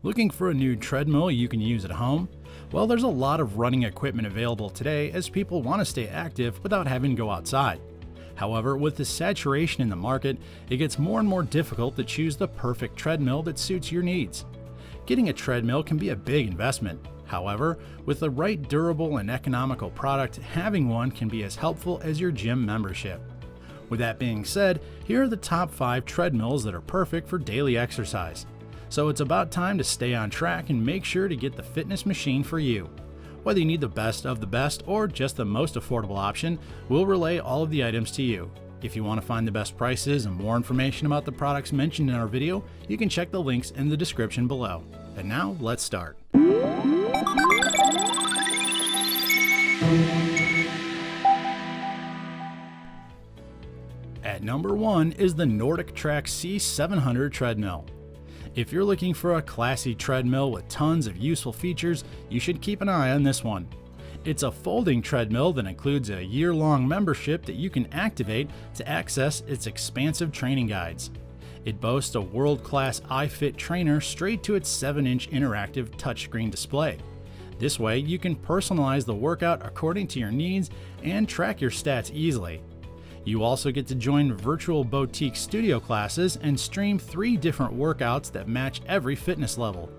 Looking for a new treadmill you can use at home? Well, there's a lot of running equipment available today as people want to stay active without having to go outside. However, with the saturation in the market, it gets more and more difficult to choose the perfect treadmill that suits your needs. Getting a treadmill can be a big investment. However, with the right durable and economical product, having one can be as helpful as your gym membership. With that being said, here are the top 5 treadmills that are perfect for daily exercise. So it's about time to stay on track and make sure to get the fitness machine for you. Whether you need the best of the best or just the most affordable option, we'll relay all of the items to you. If you want to find the best prices and more information about the products mentioned in our video, you can check the links in the description below. And now, let's start. At number 1 is the NORDICTRACK C700 treadmill. If you're looking for a classy treadmill with tons of useful features, you should keep an eye on this one. It's a folding treadmill that includes a year-long membership that you can activate to access its expansive training guides. It boasts a world-class iFit trainer straight to its 7-inch interactive touchscreen display. This way, you can personalize the workout according to your needs and track your stats easily. You also get to join virtual boutique studio classes and stream 3 different workouts that match every fitness level.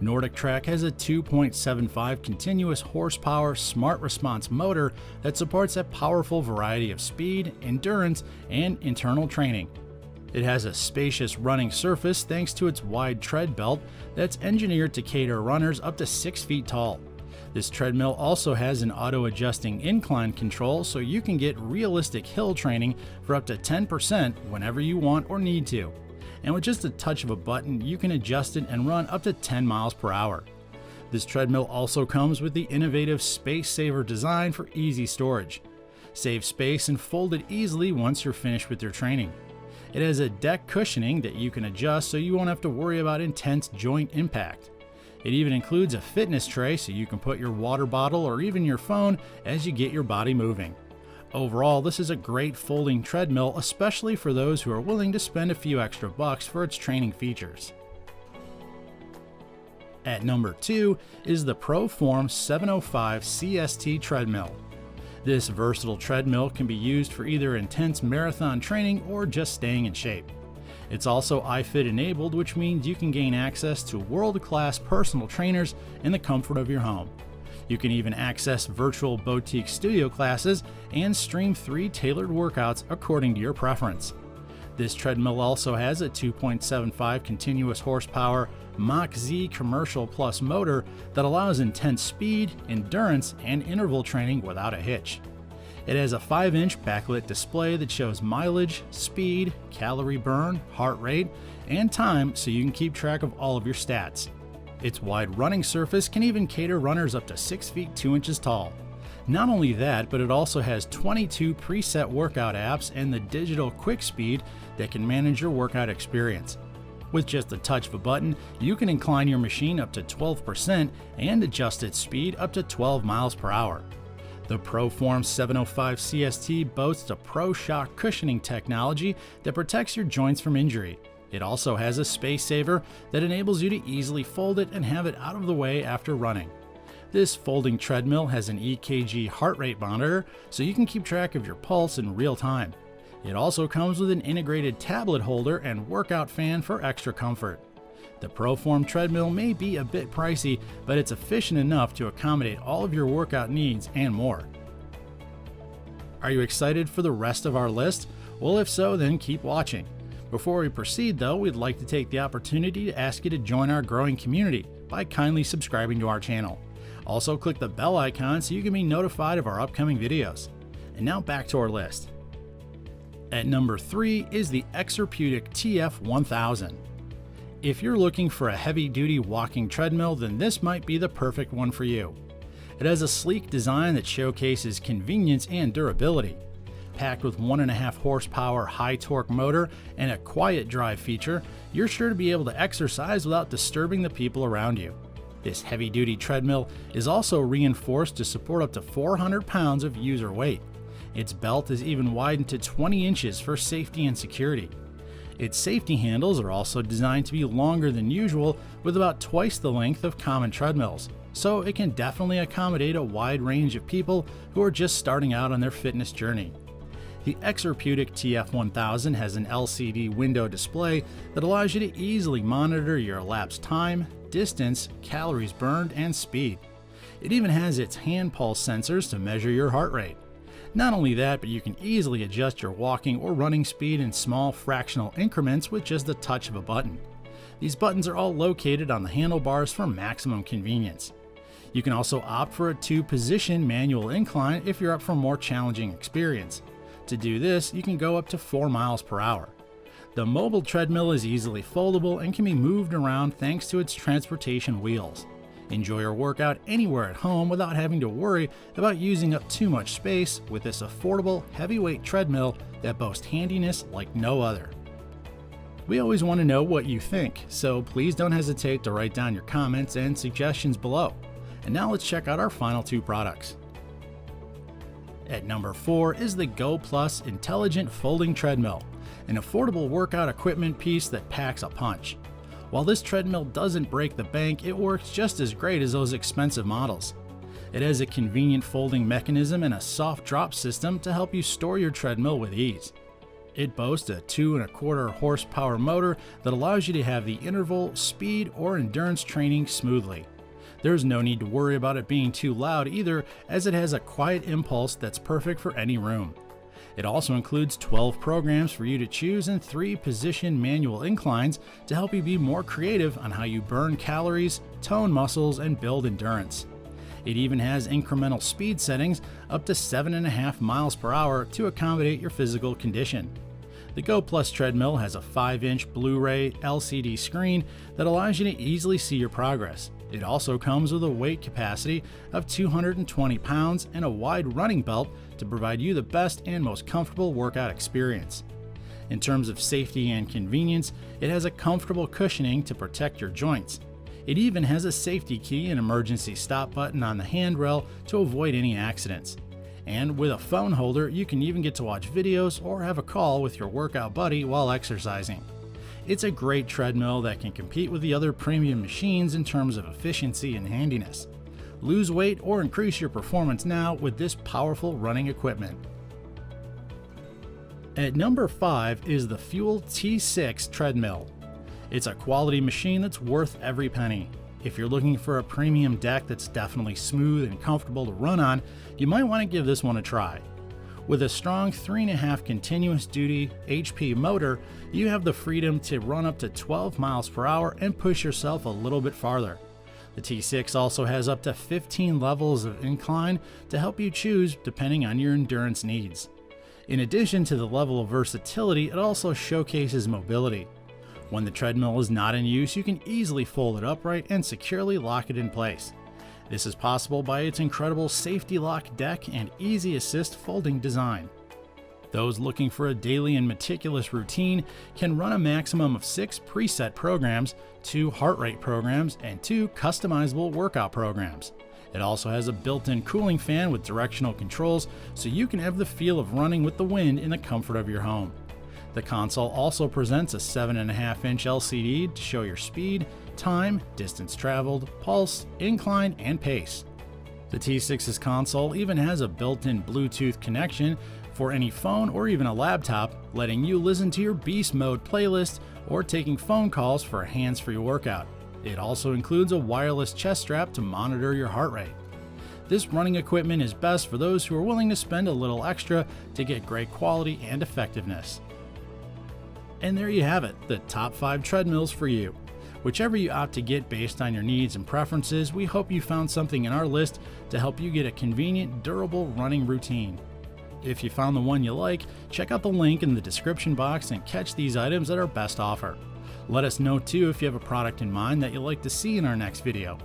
NORDICTRACK has a 2.75 continuous horsepower smart response motor that supports a powerful variety of speed, endurance, and internal training. It has a spacious running surface thanks to its wide tread belt that's engineered to cater runners up to 6 feet tall. This treadmill also has an auto-adjusting incline control so you can get realistic hill training for up to 10% whenever you want or need to. And with just a touch of a button, you can adjust it and run up to 10 miles per hour. This treadmill also comes with the innovative Space Saver design for easy storage. Save space and fold it easily once you're finished with your training. It has a deck cushioning that you can adjust so you won't have to worry about intense joint impact. It even includes a fitness tray so you can put your water bottle or even your phone as you get your body moving. Overall, this is a great folding treadmill, especially for those who are willing to spend a few extra bucks for its training features. At number 2 is the PROFORM 705 CST treadmill. This versatile treadmill can be used for either intense marathon training or just staying in shape. It's also iFit enabled, which means you can gain access to world-class personal trainers in the comfort of your home. You can even access virtual boutique studio classes and stream 3 tailored workouts according to your preference. This treadmill also has a 2.75 continuous horsepower Mach Z Commercial Plus motor that allows intense speed, endurance, and interval training without a hitch. It has a 5-inch backlit display that shows mileage, speed, calorie burn, heart rate, and time so you can keep track of all of your stats. Its wide running surface can even cater runners up to 6 feet 2 inches tall. Not only that, but it also has 22 preset workout apps and the digital quick speed that can manage your workout experience. With just a touch of a button, you can incline your machine up to 12% and adjust its speed up to 12 miles per hour. The PROFORM 705 CST boasts a Pro-Shock cushioning technology that protects your joints from injury. It also has a space saver that enables you to easily fold it and have it out of the way after running. This folding treadmill has an EKG heart rate monitor so you can keep track of your pulse in real time. It also comes with an integrated tablet holder and workout fan for extra comfort. The PROFORM treadmill may be a bit pricey, but it's efficient enough to accommodate all of your workout needs and more. Are you excited for the rest of our list? Well, if so, then keep watching. Before we proceed though, we'd like to take the opportunity to ask you to join our growing community by kindly subscribing to our channel. Also, click the bell icon so you can be notified of our upcoming videos. And now back to our list. At number 3 is the EXERPEUTIC TF1000. If you're looking for a heavy-duty walking treadmill, then this might be the perfect one for you. It has a sleek design that showcases convenience and durability. Packed with 1.5 horsepower high-torque motor and a quiet drive feature, you're sure to be able to exercise without disturbing the people around you. This heavy-duty treadmill is also reinforced to support up to 400 pounds of user weight. Its belt is even widened to 20 inches for safety and security. Its safety handles are also designed to be longer than usual, with about twice the length of common treadmills, so it can definitely accommodate a wide range of people who are just starting out on their fitness journey. The EXERPEUTIC TF1000 has an LCD window display that allows you to easily monitor your elapsed time, distance, calories burned, and speed. It even has its hand pulse sensors to measure your heart rate. Not only that, but you can easily adjust your walking or running speed in small fractional increments with just the touch of a button. These buttons are all located on the handlebars for maximum convenience. You can also opt for a 2-position manual incline if you're up for a more challenging experience. To do this, you can go up to 4 miles per hour. The mobile treadmill is easily foldable and can be moved around thanks to its transportation wheels. Enjoy your workout anywhere at home without having to worry about using up too much space with this affordable, heavyweight treadmill that boasts handiness like no other. We always want to know what you think, so please don't hesitate to write down your comments and suggestions below. And now let's check out our final 2 products. At number 4 is the GOPLUS Intelligent Folding Treadmill, an affordable workout equipment piece that packs a punch. While this treadmill doesn't break the bank, it works just as great as those expensive models. It has a convenient folding mechanism and a soft drop system to help you store your treadmill with ease. It boasts a 2.25 horsepower motor that allows you to have the interval, speed, or endurance training smoothly. There's no need to worry about it being too loud either, as it has a quiet impulse that's perfect for any room. It also includes 12 programs for you to choose and 3 position manual inclines to help you be more creative on how you burn calories, tone muscles, and build endurance. It even has incremental speed settings up to 7.5 miles per hour to accommodate your physical condition. The GOPLUS treadmill has a 5-inch Blu-ray LCD screen that allows you to easily see your progress. It also comes with a weight capacity of 220 pounds and a wide running belt to provide you the best and most comfortable workout experience. In terms of safety and convenience, it has a comfortable cushioning to protect your joints. It even has a safety key and emergency stop button on the handrail to avoid any accidents. And with a phone holder, you can even get to watch videos or have a call with your workout buddy while exercising. It's a great treadmill that can compete with the other premium machines in terms of efficiency and handiness. Lose weight or increase your performance now with this powerful running equipment. At number 5 is the Fuel T6 treadmill. It's a quality machine that's worth every penny. If you're looking for a premium deck that's definitely smooth and comfortable to run on, you might want to give this one a try. With a strong 3.5 continuous duty HP motor, you have the freedom to run up to 12 miles per hour and push yourself a little bit farther. The T6 also has up to 15 levels of incline to help you choose depending on your endurance needs. In addition to the level of versatility, it also showcases mobility. When the treadmill is not in use, you can easily fold it upright and securely lock it in place. This is possible by its incredible safety lock deck and easy assist folding design. Those looking for a daily and meticulous routine can run a maximum of 6 preset programs, 2 heart rate programs, and 2 customizable workout programs. It also has a built-in cooling fan with directional controls, so you can have the feel of running with the wind in the comfort of your home. The console also presents a 7.5-inch LCD to show your speed, time, distance traveled, pulse, incline, and pace. The T6's console even has a built-in Bluetooth connection for any phone or even a laptop, letting you listen to your Beast Mode playlist or taking phone calls for a hands-free workout. It also includes a wireless chest strap to monitor your heart rate. This running equipment is best for those who are willing to spend a little extra to get great quality and effectiveness. And there you have it, the top 5 treadmills for you. Whichever you opt to get based on your needs and preferences, we hope you found something in our list to help you get a convenient, durable running routine. If you found the one you like, check out the link in the description box and catch these items at our best offer. Let us know too if you have a product in mind that you'd like to see in our next video.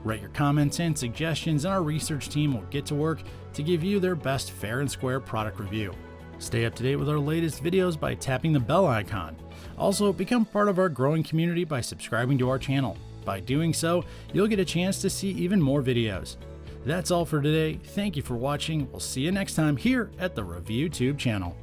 Write your comments and suggestions and our research team will get to work to give you their best fair and square product review. Stay up to date with our latest videos by tapping the bell icon. Also, become part of our growing community by subscribing to our channel. By doing so, you'll get a chance to see even more videos. That's all for today. Thank you for watching. We'll see you next time here at the ReviewTube channel.